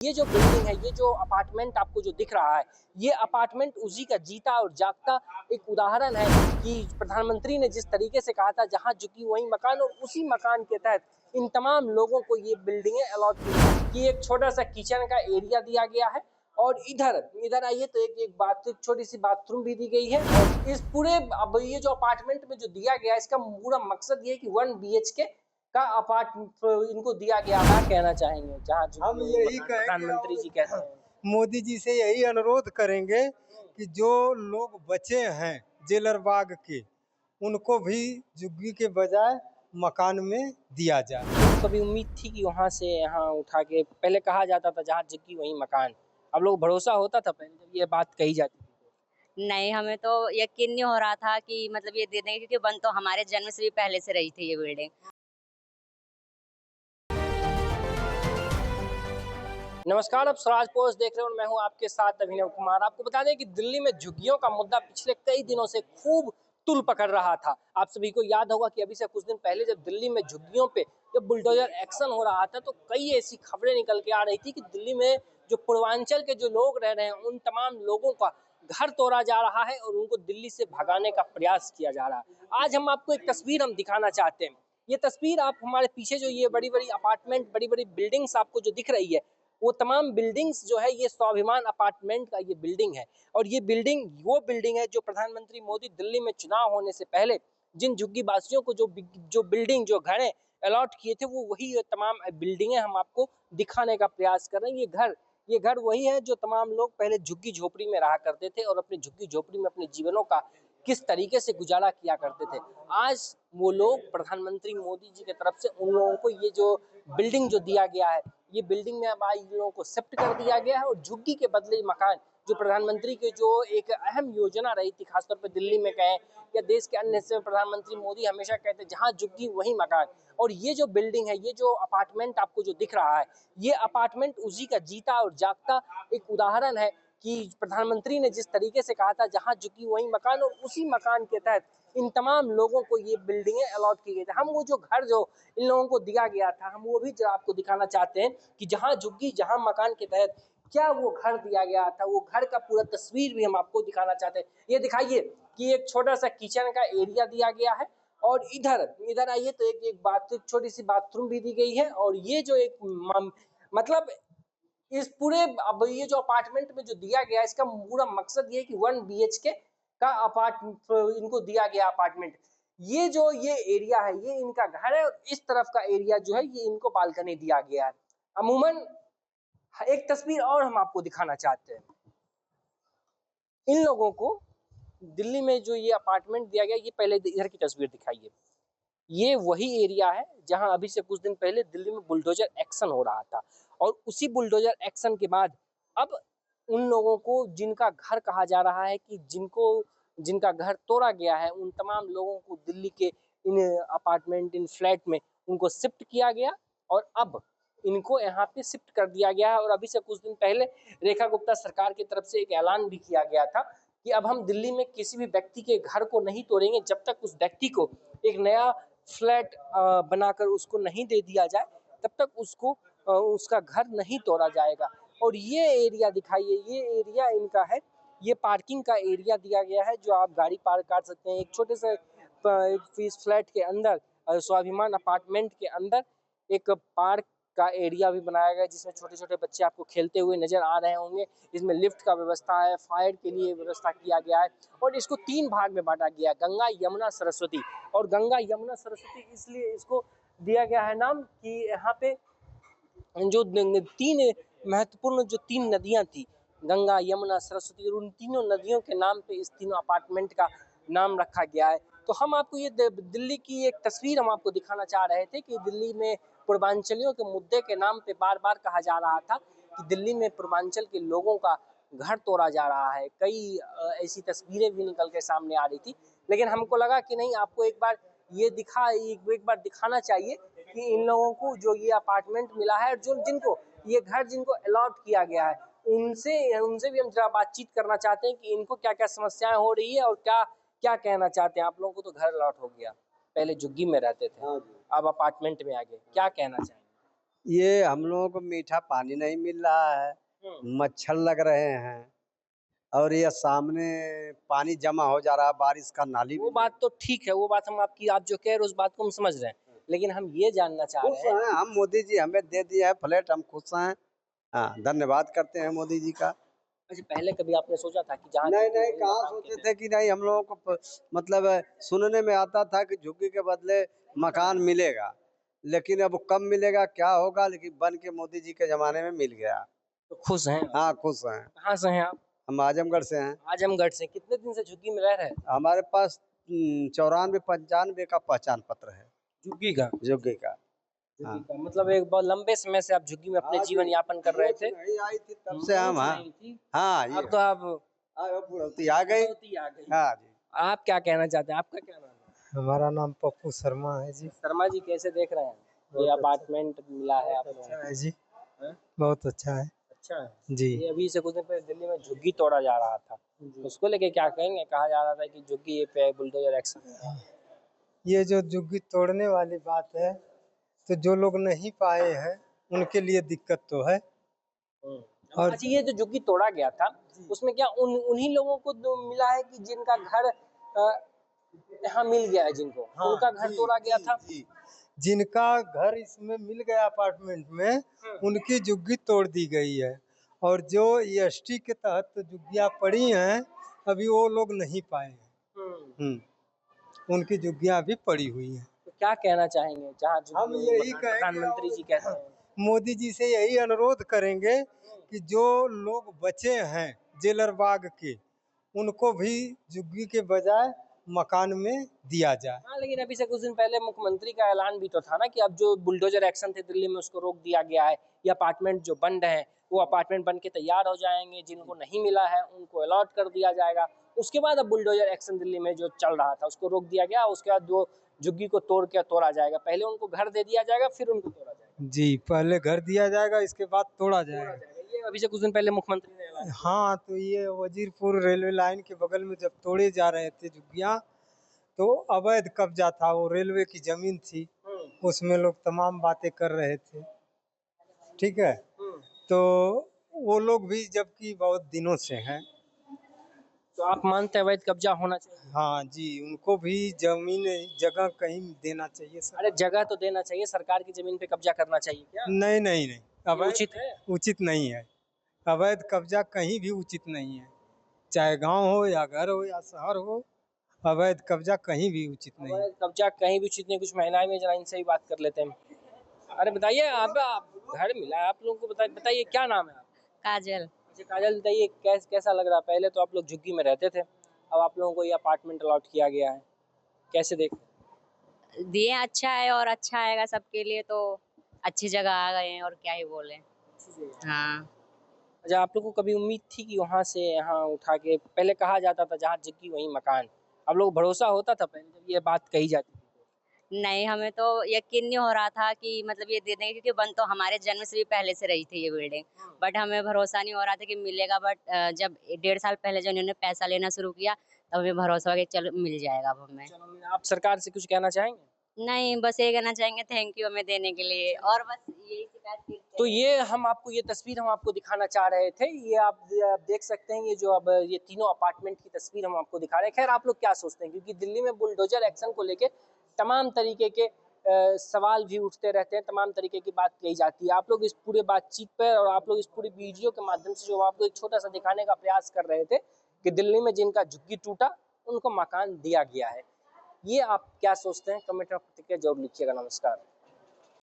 ये जो बिल्डिंग है, ये जो अपार्टमेंट आपको जो दिख रहा है, ये अपार्टमेंट उसी का जीता और जागता एक उदाहरण है कि प्रधानमंत्री ने जिस तरीके से कहा था जहां झुकी वहीं मकान, और उसी मकान के तहत इन तमाम लोगों को ये बिल्डिंगें अलॉट की हैं कि एक छोटा सा किचन का एरिया दिया गया है और इधर इधर आइए तो एक बात छोटी सी बाथरूम भी दी गई है। और इस पूरे अब ये जो अपार्टमेंट में जो दिया गया है, इसका पूरा मकसद ये है कि 1 BHK का अपार्ट इनको दिया गया। क्या कहना चाहेंगे जहाँ हम यही प्रधानमंत्री जी कहते हैं? मोदी जी से यही अनुरोध करेंगे कि जो लोग बचे हैं जेलर बाग के, उनको भी झुग्गी के बजाय मकान में दिया जाए। तो कभी उम्मीद थी कि वहां से यहाँ उठा के, पहले कहा जाता था जहाँ झुग्गी वहीं मकान, अब लोग भरोसा होता था पहले जब ये बात कही जाती थी? नहीं, हमें तो यकीन नहीं हो रहा था कि मतलब ये दे देंगे, क्योंकि बन तो हमारे जन्म से भी पहले से रही थी ये बिल्डिंग। नमस्कार, आप स्वराज पोस्ट देख रहे हो और मैं हूं आपके साथ अभिनव कुमार। आपको बता दें कि दिल्ली में झुग्गियों का मुद्दा पिछले कई दिनों से खूब तूल पकड़ रहा था। आप सभी को याद होगा कि अभी से कुछ दिन पहले जब दिल्ली में झुग्गियों पे जब बुलडोजर एक्शन हो रहा था, तो कई ऐसी खबरें निकल के आ रही थी कि दिल्ली में जो पूर्वांचल के जो लोग रह रहे हैं, उन तमाम लोगों का घर तोड़ा जा रहा है और उनको दिल्ली से भगाने का प्रयास किया जा रहा है। आज हम आपको एक तस्वीर हम दिखाना चाहते हैं। ये तस्वीर आप हमारे पीछे जो ये बड़ी बड़ी अपार्टमेंट, बड़ी बड़ी बिल्डिंग्स आपको जो दिख रही है, वो तमाम बिल्डिंग्स जो है ये स्वाभिमान अपार्टमेंट का ये बिल्डिंग है। और ये बिल्डिंग वो बिल्डिंग है जो प्रधानमंत्री मोदी दिल्ली में चुनाव होने से पहले जिन झुग्गी वासियों को जो बिल्डिंग जो घरें अलॉट किए थे, वो वही तमाम बिल्डिंगें हम आपको दिखाने का प्रयास कर रहे हैं। ये घर वही है जो तमाम लोग पहले झुग्गी झोपड़ी में रहा करते थे और अपनी झुग्गी झोपड़ी में अपने जीवनों का किस तरीके से गुजारा किया करते थे। आज वो लोग प्रधानमंत्री मोदी जी की तरफ से उन लोगों को ये जो बिल्डिंग जो दिया गया है, ये बिल्डिंग में अब आज इन लोगों को शिफ्ट कर दिया गया है। और झुग्गी के बदले मकान, जो प्रधानमंत्री की जो एक अहम योजना रही थी, खासतौर पर दिल्ली में कहें या देश के अन्य हिस्से में, प्रधानमंत्री मोदी हमेशा कहते जहां झुग्गी वहीं मकान। और ये जो बिल्डिंग है, ये जो अपार्टमेंट आपको जो दिख रहा है, ये अपार्टमेंट उसी का जीता और जागता एक उदाहरण है कि प्रधानमंत्री ने जिस तरीके से कहा था जहां झुकी वहीं मकान, और उसी मकान के तहत इन तमाम लोगों को ये बिल्डिंगें अलॉट की गई थी। हम वो जो घर जो इन लोगों को दिया गया था, हम वो भी जो आपको दिखाना चाहते हैं कि जहां झुग्गी जहां मकान के तहत क्या वो घर दिया गया था, वो घर का पूरा तस्वीर भी हम आपको दिखाना चाहते हैं। ये दिखाइए कि एक छोटा सा किचन का एरिया दिया गया है और इधर इधर आइए तो एक बात छोटी सी बाथरूम भी दी गई है। और ये जो मतलब इस पूरे अब ये जो अपार्टमेंट में जो दिया गया है, इसका पूरा मकसद ये है कि 1 BHK का इनको दिया गया अपार्टमेंट। ये जो ये एरिया है, ये इनका घर है और इस तरफ का एरिया जो है ये इनको बालकनी दिया गया है। अमूमन एक तस्वीर और हम आपको दिखाना चाहते हैं। इन लोगों को दिल्ली में जो ये अपार्टमेंट दिया गया, ये पहले इधर की तस्वीर दिखाइए। ये वही एरिया है जहां अभी से कुछ दिन पहले दिल्ली में बुलडोजर एक्शन हो रहा था। और उसी बुलडोजर एक्शन के बाद अब उन लोगों को जिनका घर कहा जा रहा है कि जिनका घर तोड़ा गया है, उन तमाम लोगों को दिल्ली के इन अपार्टमेंट, इन फ्लैट में उनको शिफ्ट किया गया और अब इनको यहाँ पे शिफ्ट कर दिया गया है। और अभी से कुछ दिन पहले रेखा गुप्ता सरकार की तरफ से एक ऐलान भी किया गया था कि अब हम दिल्ली में किसी भी व्यक्ति के घर को नहीं तोड़ेंगे जब तक उस व्यक्ति को एक नया फ्लैट बनाकर उसको नहीं दे दिया जाए, तब तक उसको उसका घर नहीं तोड़ा जाएगा। और ये एरिया दिखाइए, ये एरिया इनका है, ये पार्किंग का एरिया दिया गया है जो आप गाड़ी पार्क कर सकते हैं। एक छोटे से इस फ्लैट के अंदर, स्वाभिमान अपार्टमेंट के अंदर एक पार्क का एरिया भी बनाया गया है जिसमें छोटे छोटे बच्चे आपको खेलते हुए नजर आ रहे होंगे। इसमें लिफ्ट का व्यवस्था है, फायर के लिए व्यवस्था किया गया है और इसको 3 भाग में बांटा गया है, गंगा यमुना सरस्वती। और गंगा यमुना सरस्वती इसलिए इसको दिया गया है नाम कि यहाँ पे जो 3 महत्वपूर्ण जो 3 नदियां थी, गंगा यमुना सरस्वती, और उन तीनों नदियों के नाम पे इस तीनों अपार्टमेंट का नाम रखा गया है। तो हम आपको ये दिल्ली की एक तस्वीर हम आपको दिखाना चाह रहे थे कि दिल्ली में पूर्वांचलियों के मुद्दे के नाम पे बार बार कहा जा रहा था कि दिल्ली में पूर्वांचल के लोगों का घर तोड़ा जा रहा है। कई ऐसी तस्वीरें भी निकल के सामने आ रही थी, लेकिन हमको लगा कि नहीं, आपको एक बार एक बार दिखाना चाहिए कि इन लोगों को जो ये अपार्टमेंट मिला है, जो जिनको ये घर जिनको अलॉट किया गया है, उनसे उनसे भी हम जरा बातचीत करना चाहते हैं कि इनको क्या क्या समस्याएं हो रही है और क्या क्या कहना चाहते हैं। आप लोगों को तो घर अलॉट हो गया, पहले झुग्गी में रहते थे, अब अपार्टमेंट में आ गए, क्या कहना चाहेंगे? ये हम लोगों को मीठा पानी नहीं मिल रहा है, मच्छर लग रहे हैं, और ये सामने पानी जमा हो जा रहा है बारिश का, नाली वो बात तो ठीक है, वो बात हम आपकी आप जो कह रहे हो उस बात को हम समझ रहे हैं, लेकिन हम ये जानना चाह खुश रहे हैं। हैं हम, मोदी जी हमें दे दिया है फ्लैट, हम खुश हैं। हाँ, धन्यवाद करते हैं मोदी जी का। अच्छा, पहले कभी आपने सोचा था कि जहाँ नहीं झुग्गी नहीं, वहीं कहाँ मकान सोचे कहते थे कि नहीं, हम लोगों को मतलब सुनने में आता था कि झुग्गी के बदले मकान मिलेगा, लेकिन अब कब मिलेगा क्या होगा, लेकिन बन के मोदी जी के जमाने में मिल गया। तो खुश हैं आप? हाँ, खुश हैं। कहाँ से हैं आप? हम आजमगढ़ से हैं। आजमगढ़ से। कितने दिन से झुग्गी में रह रहे हैं? हमारे पास 94-95 का पहचान पत्र है झुग्गी का? झुग्गी का। हाँ। झुग्गी का मतलब एक बहुत लंबे समय से आप झुग्गी में अपने हाँ जीवन जी, यापन कर रहे थे। नहीं आई थी तब से हम। हाँ नहीं थी। हाँ, ये अब तो आप बुढ़ौती आ गई। बुढ़ौती आ गई। हाँ जी। आप क्या कहना चाहते हैं? आपका क्या नाम है? हमारा नाम पप्पू शर्मा है जी। शर्मा जी, कैसे देख रहे हैं ये बहुत अच्छा। अपार्टमेंट मिला है आप लोगों अच्छा को? है जी, हैं? बहुत अच्छा है अच्छा है। जी। ये अभी से कुछ दिन पहले दिल्ली में झुग्गी तोड़ा जा रहा था, उसको लेके क्या कहेंगे? कहा जा रहा था कि झुग्गी पे बुलडोजर एक्शन हो रहा है। ये जो झुग्गी तोड़ने वाली बात है, तो जो लोग नहीं पाए हैं उनके लिए दिक्कत तो है। और अच्छा, ये जो झुग्गी तोड़ा गया था उसमें क्या उन्हीं लोगों को मिला है कि जिनका घर यहाँ मिल गया है, जिनको उनका घर तोड़ा गया था? जिनका घर इसमें मिल गया अपार्टमेंट में, उनकी झुग्गी तोड़ दी गई है। और जो एसटी के तहत झुग्गियाँ पड़ी हैं, अभी वो लोग नहीं पाए हैं। उनकी झुग्गियाँ अभी पड़ी हुई हैं। तो क्या कहना चाहेंगे जहाँ हम यही कहेंगे, प्रधानमंत्री जी कहते हैं? मोदी जी से यही अनुरोध करेंगे कि जो लोग बचे हैं जेलर बाग के, उनको भी झुग्गी के बजाय मकान में दिया जाए। हाँ, लेकिन अभी से कुछ दिन पहले मुख्यमंत्री का ऐलान भी तो था ना कि अब जो बुलडोजर एक्शन थे दिल्ली में उसको रोक दिया गया है। ये अपार्टमेंट जो बन रहे हैं वो अपार्टमेंट बन के तैयार हो जाएंगे, जिनको नहीं मिला है उनको अलॉट कर दिया जाएगा। उसके बाद अब बुलडोजर एक्शन दिल्ली में जो चल रहा था उसको रोक दिया गया, उसके बाद वो झुग्गी को तोड़ के तोड़ा जाएगा। पहले उनको घर दे दिया जाएगा, फिर उनको तोड़ा जाएगा। जी, पहले घर दिया जाएगा, इसके बाद तोड़ा जाएगा। ये अभी से कुछ दिन पहले मुख्यमंत्री ने ऐलान हाँ, तो ये वजीरपुर रेलवे लाइन के बगल में जब तोड़े जा रहे थे झुग्गियाँ, तो अवैध कब्जा था, वो रेलवे की जमीन थी, उसमें लोग तमाम बातें कर रहे थे। ठीक है, तो वो लोग भी जबकि बहुत दिनों से हैं। तो आप मानते हैं अवैध कब्जा होना चाहिए? हाँ जी, उनको भी जमीन जगह कहीं देना चाहिए सर। अरे जगह तो देना चाहिए, सरकार की जमीन पे कब्जा करना चाहिए क्या? नहीं नहीं नहीं, अवैध उचित है? उचित नहीं है। अवैध कब्जा कहीं भी उचित नहीं है, चाहे गांव हो या घर हो या शहर हो, अवैध कब्जा कहीं भी उचित नहीं है। अवैध कब्जा कहीं भी उचित नहीं। कुछ महिलाएं में जरा इनसे ही बात कर लेते हैं। अरे बताइए, आप घर मिला है आप लोगों को, बताइए क्या नाम है आपका? काजल। अच्छा काजल, बताइए कैसा लग रहा है? पहले तो आप लोग झुग्गी में रहते थे, अब आप लोगों को ये अपार्टमेंट अलॉट किया गया है, कैसे देख? दिए अच्छा है और अच्छा आएगा सबके लिए, तो अच्छी जगह आ गए हैं और क्या ही बोले। हाँ। अच्छा, आप लोग को कभी उम्मीद थी कि वहाँ से यहाँ उठा के, पहले कहा जाता था जहाँ झुग्गी वहीं मकान, आप लोग भरोसा होता था पहले जब ये बात कही जाती थी? नहीं, हमें तो यकीन नहीं हो रहा था कि मतलब ये दे देंगे, क्योंकि बन तो हमारे जन्म से भी पहले से रही थी ये बिल्डिंग। बट हमें भरोसा नहीं हो रहा था कि मिलेगा, बट जब 1.5 साल पहले जब इन्होंने पैसा लेना शुरू किया, तब हमें भरोसा हो कि चलो मिल जाएगा अब हमें। चलो, आप सरकार से कुछ कहना चाहेंगे? नहीं, बस ये कहना चाहेंगे थैंक यू हमें देने के लिए, और बस यही शिकायत करते तो हैं। ये तस्वीर हम आपको दिखाना चाह रहे थे। ये आप देख सकते हैं, ये जो अब ये तीनों अपार्टमेंट की तस्वीर हम आपको दिखा रहे हैं। खैर, आप लोग क्या सोचते हैं? क्योंकि दिल्ली में बुलडोजर एक्शन को लेके तमाम तरीके के सवाल भी उठते रहते हैं, तमाम तरीके की बात कही जाती है। आप लोग इस पूरे बातचीत पर और आप लोग इस पूरी वीडियो के माध्यम से जो आपको एक छोटा सा दिखाने का प्रयास कर रहे थे कि दिल्ली में जिनका झुग्गी टूटा उनको मकान दिया गया है। ये आप क्या सोचते हैं? कमेंट में प्रतिक्रिया जरूर लिखिएगा। नमस्कार।